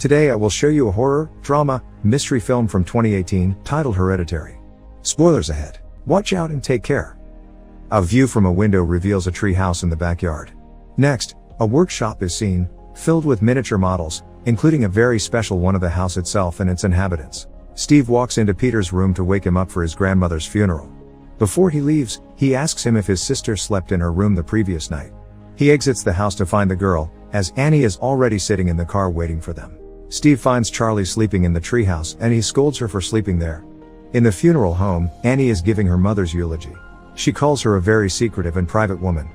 Today I will show you a horror, drama, mystery film from 2018, titled Hereditary. Spoilers ahead. Watch out and take care. A view from a window reveals a tree house in the backyard. Next, a workshop is seen, filled with miniature models, including a very special one of the house itself and its inhabitants. Steve walks into Peter's room to wake him up for his grandmother's funeral. Before he leaves, he asks him if his sister slept in her room the previous night. He exits the house to find the girl, as Annie is already sitting in the car waiting for them. Steve finds Charlie sleeping in the treehouse and he scolds her for sleeping there. In the funeral home, Annie is giving her mother's eulogy. She calls her a very secretive and private woman.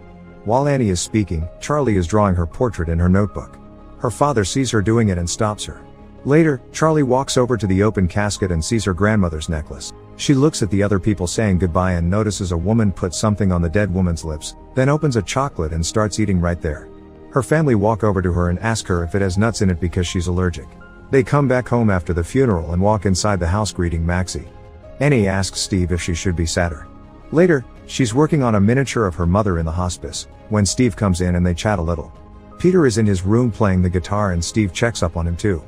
While Annie is speaking, Charlie is drawing her portrait in her notebook. Her father sees her doing it and stops her. Later, Charlie walks over to the open casket and sees her grandmother's necklace. She looks at the other people saying goodbye and notices a woman put something on the dead woman's lips, then opens a chocolate and starts eating right there. Her family walk over to her and ask her if it has nuts in it because she's allergic. They come back home after the funeral and walk inside the house greeting Maxie. Annie asks Steve if she should be sadder. Later, she's working on a miniature of her mother in the hospice, when Steve comes in and they chat a little. Peter is in his room playing the guitar and Steve checks up on him too.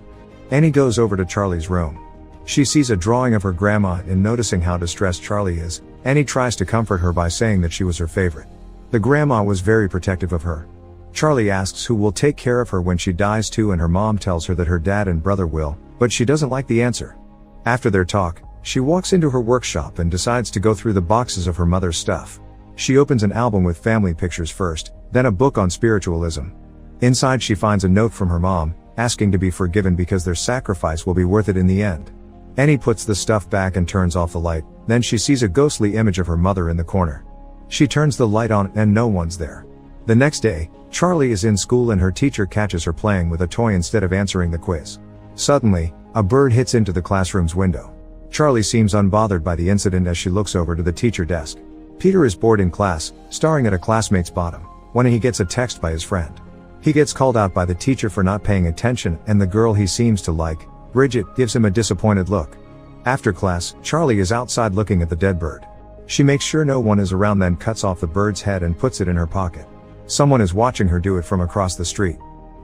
Annie goes over to Charlie's room. She sees a drawing of her grandma and noticing how distressed Charlie is, Annie tries to comfort her by saying that she was her favorite. The grandma was very protective of her. Charlie asks who will take care of her when she dies too, and her mom tells her that her dad and brother will, but she doesn't like the answer. After their talk, she walks into her workshop and decides to go through the boxes of her mother's stuff. She opens an album with family pictures first, then a book on spiritualism. Inside she finds a note from her mom, asking to be forgiven because their sacrifice will be worth it in the end. Annie puts the stuff back and turns off the light, then she sees a ghostly image of her mother in the corner. She turns the light on and no one's there. The next day, Charlie is in school and her teacher catches her playing with a toy instead of answering the quiz. Suddenly, a bird hits into the classroom's window. Charlie seems unbothered by the incident as she looks over to the teacher desk. Peter is bored in class, staring at a classmate's bottom, when he gets a text by his friend. He gets called out by the teacher for not paying attention, and the girl he seems to like, Bridget, gives him a disappointed look. After class, Charlie is outside looking at the dead bird. She makes sure no one is around, then cuts off the bird's head and puts it in her pocket. Someone is watching her do it from across the street.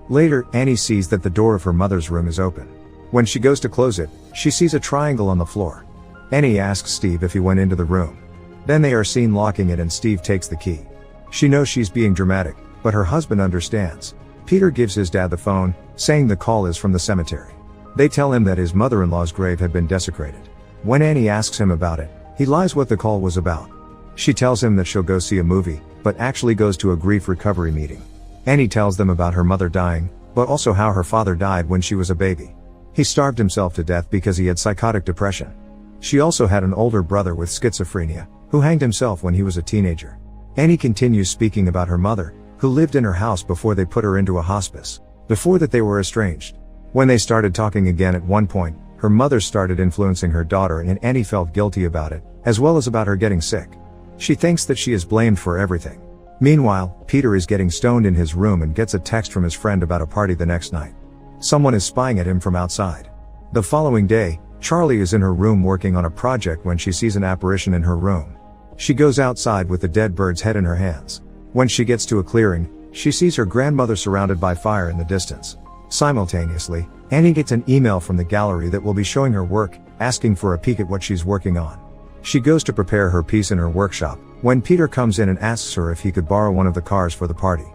Later, Annie sees that the door of her mother's room is open. When she goes to close it, she sees a triangle on the floor. Annie asks Steve if he went into the room. Then they are seen locking it and Steve takes the key. She knows she's being dramatic, but her husband understands. Peter gives his dad the phone, saying the call is from the cemetery. They tell him that his mother-in-law's grave had been desecrated. When Annie asks him about it, he lies what the call was about. She tells him that she'll go see a movie, but actually goes to a grief recovery meeting. Annie tells them about her mother dying, but also how her father died when she was a baby. He starved himself to death because he had psychotic depression. She also had an older brother with schizophrenia, who hanged himself when he was a teenager. Annie continues speaking about her mother, who lived in her house before they put her into a hospice. Before that they were estranged. When they started talking again at one point, her mother started influencing her daughter and Annie felt guilty about it, as well as about her getting sick. She thinks that she is blamed for everything. Meanwhile, Peter is getting stoned in his room and gets a text from his friend about a party the next night. Someone is spying at him from outside. The following day, Charlie is in her room working on a project when she sees an apparition in her room. She goes outside with the dead bird's head in her hands. When she gets to a clearing, she sees her grandmother surrounded by fire in the distance. Simultaneously, Annie gets an email from the gallery that will be showing her work, asking for a peek at what she's working on. She goes to prepare her piece in her workshop, when Peter comes in and asks her if he could borrow one of the cars for the party.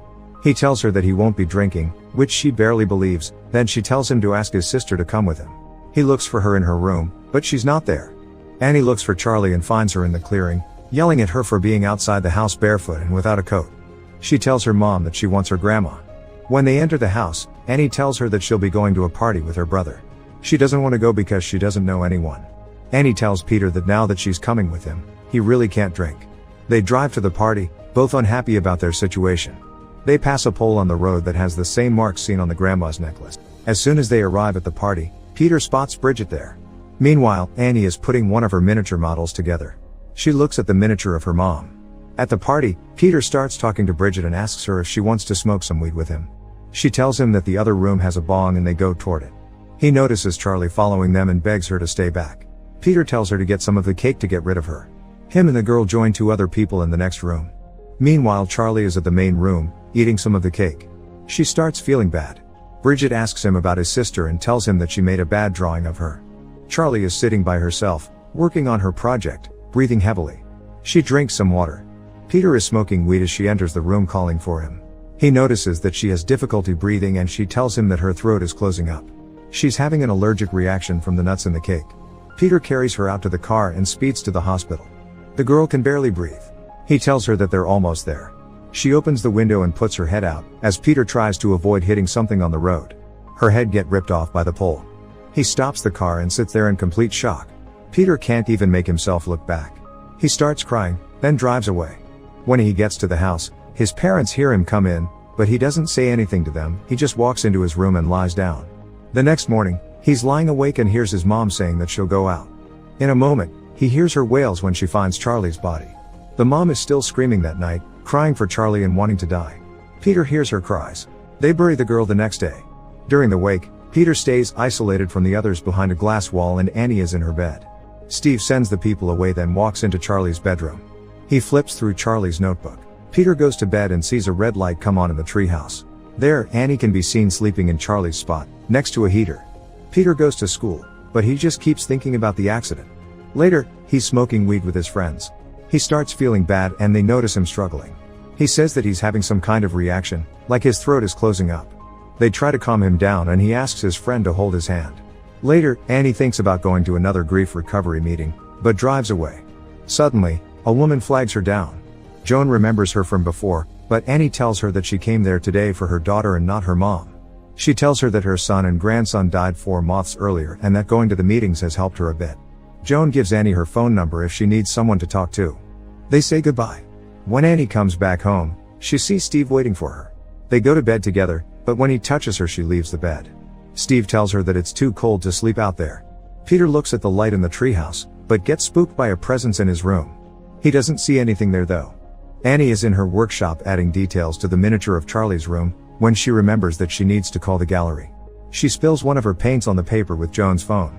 He tells her that he won't be drinking, which she barely believes, then she tells him to ask his sister to come with him. He looks for her in her room, but she's not there. Annie looks for Charlie and finds her in the clearing, yelling at her for being outside the house barefoot and without a coat. She tells her mom that she wants her grandma. When they enter the house, Annie tells her that she'll be going to a party with her brother. She doesn't want to go because she doesn't know anyone. Annie tells Peter that now that she's coming with him, he really can't drink. They drive to the party, both unhappy about their situation. They pass a pole on the road that has the same marks seen on the grandma's necklace. As soon as they arrive at the party, Peter spots Bridget there. Meanwhile, Annie is putting one of her miniature models together. She looks at the miniature of her mom. At the party, Peter starts talking to Bridget and asks her if she wants to smoke some weed with him. She tells him that the other room has a bong and they go toward it. He notices Charlie following them and begs her to stay back. Peter tells her to get some of the cake to get rid of her. Him and the girl join two other people in the next room. Meanwhile, Charlie is at the main room, eating some of the cake. She starts feeling bad. Bridget asks him about his sister and tells him that she made a bad drawing of her. Charlie is sitting by herself, working on her project, breathing heavily. She drinks some water. Peter is smoking weed as she enters the room calling for him. He notices that she has difficulty breathing and she tells him that her throat is closing up. She's having an allergic reaction from the nuts in the cake. Peter carries her out to the car and speeds to the hospital. The girl can barely breathe. He tells her that they're almost there. She opens the window and puts her head out, as Peter tries to avoid hitting something on the road. Her head gets ripped off by the pole. He stops the car and sits there in complete shock. Peter can't even make himself look back. He starts crying, then drives away. When he gets to the house, his parents hear him come in, but he doesn't say anything to them, he just walks into his room and lies down. The next morning, he's lying awake and hears his mom saying that she'll go out. In a moment, he hears her wails when she finds Charlie's body. The mom is still screaming that night, crying for Charlie and wanting to die. Peter hears her cries. They bury the girl the next day. During the wake, Peter stays isolated from the others behind a glass wall and Annie is in her bed. Steve sends the people away then walks into Charlie's bedroom. He flips through Charlie's notebook. Peter goes to bed and sees a red light come on in the treehouse. There, Annie can be seen sleeping in Charlie's spot, next to a heater. Peter goes to school, but he just keeps thinking about the accident. Later, he's smoking weed with his friends. He starts feeling bad and they notice him struggling. He says that he's having some kind of reaction, like his throat is closing up. They try to calm him down and he asks his friend to hold his hand. Later, Annie thinks about going to another grief recovery meeting, but drives away. Suddenly, a woman flags her down. Joan remembers her from before, but Annie tells her that she came there today for her daughter and not her mom. She tells her that her son and grandson died 4 months earlier and that going to the meetings has helped her a bit. Joan gives Annie her phone number if she needs someone to talk to. They say goodbye. When Annie comes back home, she sees Steve waiting for her. They go to bed together, but when he touches her she leaves the bed. Steve tells her that it's too cold to sleep out there. Peter looks at the light in the treehouse, but gets spooked by a presence in his room. He doesn't see anything there though. Annie is in her workshop adding details to the miniature of Charlie's room, when she remembers that she needs to call the gallery. She spills one of her paints on the paper with Joan's phone.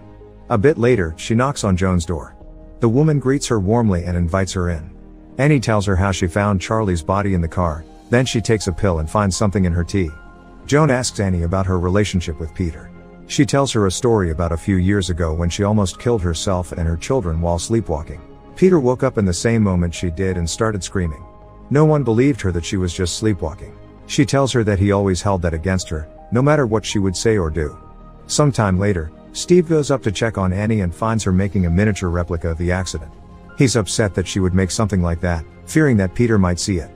A bit later, she knocks on Joan's door. The woman greets her warmly and invites her in. Annie tells her how she found Charlie's body in the car, then she takes a pill and finds something in her tea. Joan asks Annie about her relationship with Peter. She tells her a story about a few years ago when she almost killed herself and her children while sleepwalking. Peter woke up in the same moment she did and started screaming. No one believed her that she was just sleepwalking. She tells her that he always held that against her, no matter what she would say or do. Sometime later, Steve goes up to check on Annie and finds her making a miniature replica of the accident. He's upset that she would make something like that, fearing that Peter might see it.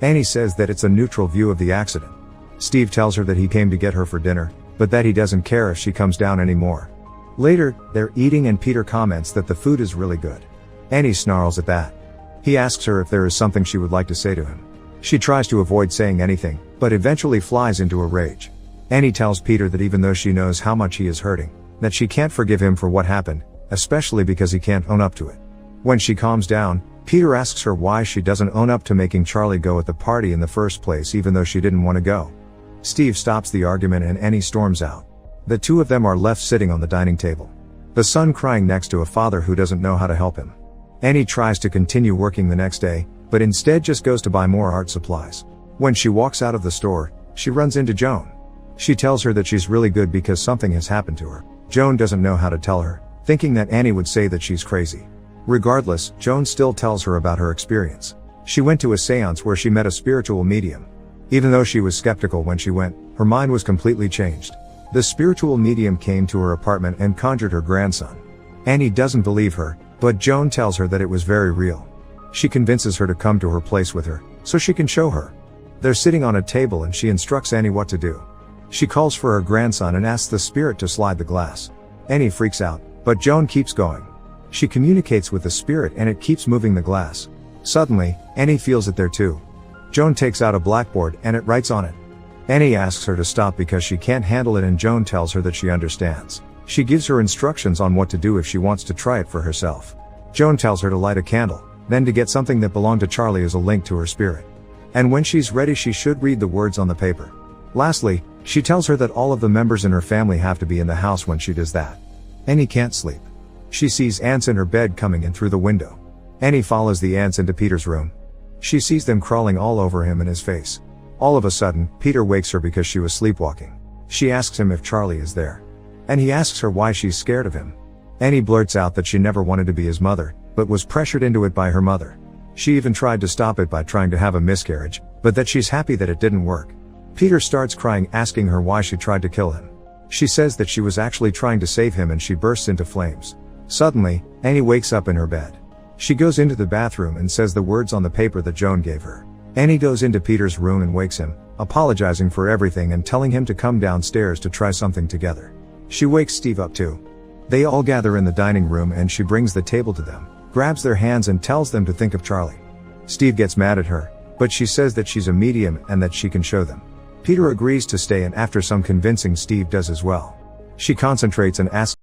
Annie says that it's a neutral view of the accident. Steve tells her that he came to get her for dinner, but that he doesn't care if she comes down anymore. Later, they're eating and Peter comments that the food is really good. Annie snarls at that. He asks her if there is something she would like to say to him. She tries to avoid saying anything, but eventually flies into a rage. Annie tells Peter that even though she knows how much he is hurting, that she can't forgive him for what happened, especially because he can't own up to it. When she calms down, Peter asks her why she doesn't own up to making Charlie go at the party in the first place even though she didn't want to go. Steve stops the argument and Annie storms out. The two of them are left sitting on the dining table. The son crying next to a father who doesn't know how to help him. Annie tries to continue working the next day, but instead just goes to buy more art supplies. When she walks out of the store, she runs into Joan. She tells her that she's really good because something has happened to her. Joan doesn't know how to tell her, thinking that Annie would say that she's crazy. Regardless, Joan still tells her about her experience. She went to a seance where she met a spiritual medium. Even though she was skeptical when she went, her mind was completely changed. The spiritual medium came to her apartment and conjured her grandson. Annie doesn't believe her, but Joan tells her that it was very real. She convinces her to come to her place with her, so she can show her. They're sitting on a table and she instructs Annie what to do. She calls for her grandson and asks the spirit to slide the glass. Annie freaks out, but Joan keeps going. She communicates with the spirit and it keeps moving the glass. Suddenly, Annie feels it there too. Joan takes out a blackboard and it writes on it. Annie asks her to stop because she can't handle it and Joan tells her that she understands. She gives her instructions on what to do if she wants to try it for herself. Joan tells her to light a candle, then to get something that belonged to Charlie as a link to her spirit. And when she's ready she should read the words on the paper. Lastly, she tells her that all of the members in her family have to be in the house when she does that. Annie can't sleep. She sees ants in her bed coming in through the window. Annie follows the ants into Peter's room. She sees them crawling all over him and his face. All of a sudden, Peter wakes her because she was sleepwalking. She asks him if Charlie is there. And he asks her why she's scared of him. Annie blurts out that she never wanted to be his mother, but was pressured into it by her mother. She even tried to stop it by trying to have a miscarriage, but that she's happy that it didn't work. Peter starts crying, asking her why she tried to kill him. She says that she was actually trying to save him, and she bursts into flames. Suddenly, Annie wakes up in her bed. She goes into the bathroom and says the words on the paper that Joan gave her. Annie goes into Peter's room and wakes him, apologizing for everything and telling him to come downstairs to try something together. She wakes Steve up too. They all gather in the dining room and she brings the table to them, grabs their hands and tells them to think of Charlie. Steve gets mad at her, but she says that she's a medium and that she can show them. Peter agrees to stay, and after some convincing, Steve does as well. She concentrates and asks